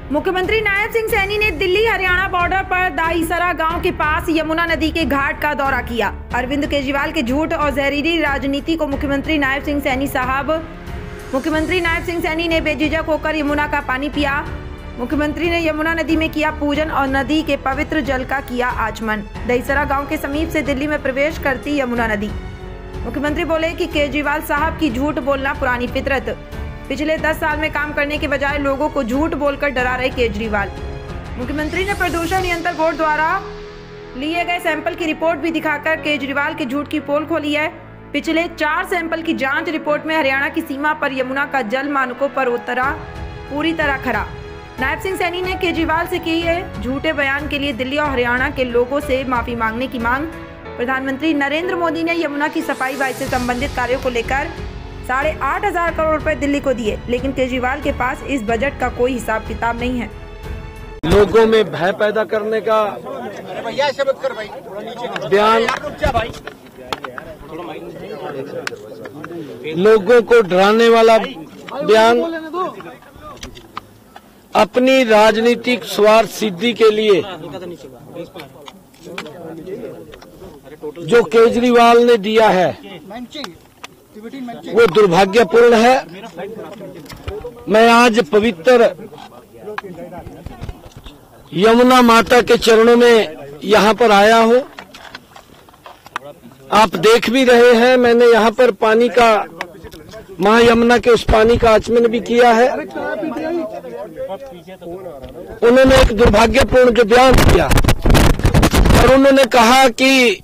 मुख्यमंत्री नायब सिंह सैनी ने दिल्ली हरियाणा बॉर्डर पर दाहीसरा गांव के पास यमुना नदी के घाट का दौरा किया। अरविंद केजरीवाल के झूठ और जहरीली राजनीति को मुख्यमंत्री नायब सिंह सैनी ने बेझिझक होकर यमुना का पानी पिया। मुख्यमंत्री ने यमुना नदी में किया पूजन और नदी के पवित्र जल का किया आचमन। दहीसरा गांव के समीप से दिल्ली में प्रवेश करती यमुना नदी। मुख्यमंत्री बोले कि केजरीवाल साहब की झूठ बोलना पुरानी फितरत। पिछले 10 साल में काम करने के बजाय लोगों को झूठ बोलकर डरा रहे केजरीवाल। मुख्यमंत्री ने प्रदूषण नियंत्रण बोर्ड द्वारा लिए गए सैंपल की रिपोर्ट भी दिखाकर केजरीवाल के झूठ की पोल खोली है। पिछले 4 सैंपल की जांच रिपोर्ट में हरियाणा की सीमा पर यमुना का जल मानकों पर उतरा पूरी तरह खरा। नायब सिंह सैनी ने केजरीवाल से की है झूठे बयान के लिए दिल्ली और हरियाणा के लोगों से माफी मांगने की मांग। प्रधानमंत्री नरेंद्र मोदी ने यमुना की सफाई व इससे संबंधित कार्यों को लेकर 8,500 करोड़ रुपए दिल्ली को दिए, लेकिन केजरीवाल के पास इस बजट का कोई हिसाब किताब नहीं है। लोगों में भय पैदा करने का बयान, लोगों को डराने वाला बयान, अपनी राजनीतिक स्वार्थ सिद्धि के लिए जो केजरीवाल ने दिया है वो दुर्भाग्यपूर्ण है। मैं आज पवित्र यमुना माता के चरणों में यहाँ पर आया हूँ। आप देख भी रहे हैं, मैंने यहाँ पर पानी का, माँ यमुना के उस पानी का आचमन भी किया है। उन्होंने एक दुर्भाग्यपूर्ण जो बयान दिया और उन्होंने कहा कि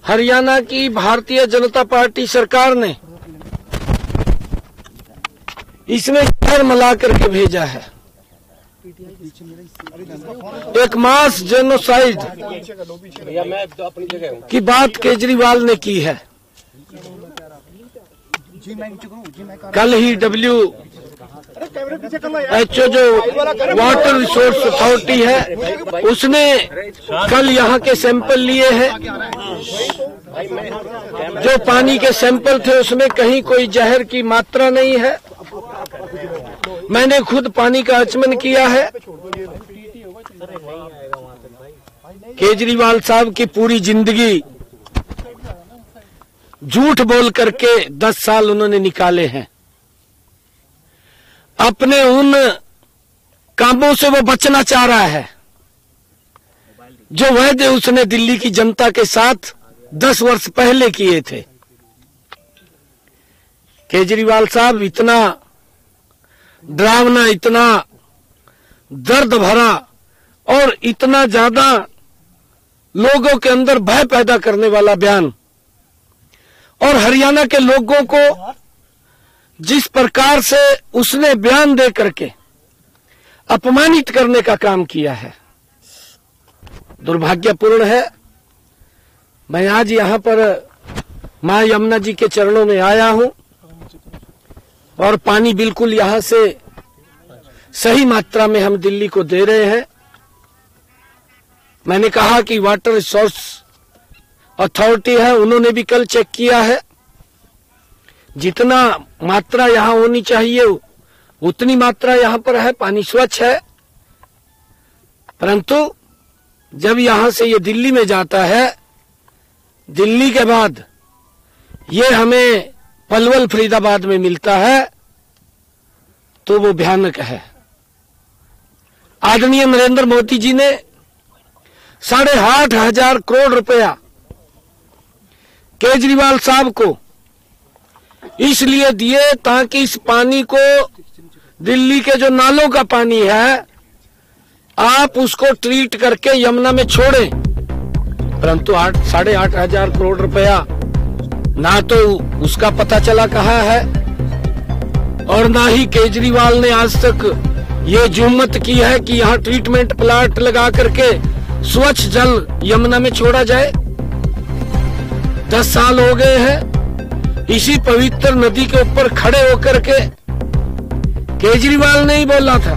हरियाणा की भारतीय जनता पार्टी सरकार ने इसमें जहर मिला करके भेजा है। एक मास जेनोसाइड की बात केजरीवाल ने की है। कल ही WHO जो वाटर रिसोर्स अथॉरिटी है उसने कल यहाँ के सैंपल लिए हैं। जो पानी के सैंपल थे उसमें कहीं कोई जहर की मात्रा नहीं है। मैंने खुद पानी का आचमन किया है। केजरीवाल साहब की पूरी जिंदगी झूठ बोल करके 10 साल उन्होंने निकाले हैं। अपने उन कामों से वो बचना चाह रहा है जो वादे उसने दिल्ली की जनता के साथ 10 वर्ष पहले किए थे। केजरीवाल साहब इतना डरावना, इतना दर्द भरा और इतना ज्यादा लोगों के अंदर भय पैदा करने वाला बयान, और हरियाणा के लोगों को जिस प्रकार से उसने बयान दे करके अपमानित करने का काम किया है, दुर्भाग्यपूर्ण है। मैं आज यहाँ पर माँ यमुना जी के चरणों में आया हूँ और पानी बिल्कुल यहाँ से सही मात्रा में हम दिल्ली को दे रहे हैं। मैंने कहा कि वाटर रिसोर्स अथॉरिटी है, उन्होंने भी कल चेक किया है। जितना मात्रा यहाँ होनी चाहिए उतनी मात्रा यहाँ पर है, पानी स्वच्छ है। परंतु जब यहाँ से ये दिल्ली में जाता है, दिल्ली के बाद ये हमें पलवल फरीदाबाद में मिलता है तो वो भयानक है। आदरणीय नरेंद्र मोदी जी ने 8,500 करोड़ रुपया केजरीवाल साहब को इसलिए दिए ताकि इस पानी को, दिल्ली के जो नालों का पानी है, आप उसको ट्रीट करके यमुना में छोड़ें। परंतु 8,500 करोड़ रुपया ना तो उसका पता चला कहाँ है और ना ही केजरीवाल ने आज तक ये जुम्मत की है कि यहाँ ट्रीटमेंट प्लांट लगा करके स्वच्छ जल यमुना में छोड़ा जाए। 10 साल हो गए हैं इसी पवित्र नदी के ऊपर खड़े होकर के केजरीवाल ने ही बोला था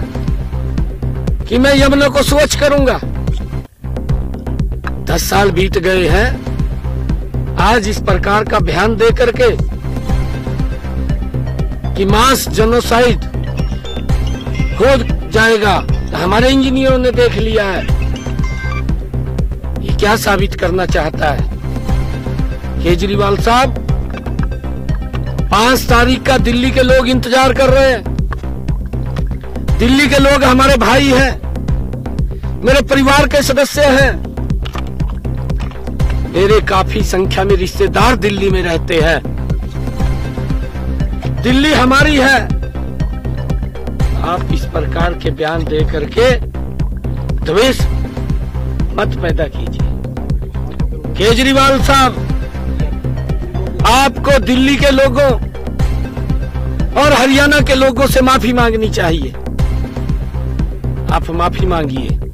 कि मैं यमुना को स्वच्छ करूंगा। 10 साल बीत गए हैं। आज इस प्रकार का बयान दे करके कि मास जेनोसाइड खुद जाएगा। हमारे इंजीनियरों ने देख लिया है। ये क्या साबित करना चाहता है केजरीवाल साहब? 5 तारीख का दिल्ली के लोग इंतजार कर रहे हैं। दिल्ली के लोग हमारे भाई हैं, मेरे परिवार के सदस्य हैं। मेरे काफी संख्या में रिश्तेदार दिल्ली में रहते हैं। दिल्ली हमारी है। आप इस प्रकार के बयान दे करके द्वेष मत पैदा कीजिए। केजरीवाल साहब, आपको दिल्ली के लोगों और हरियाणा के लोगों से माफी मांगनी चाहिए। आप माफी मांगिए।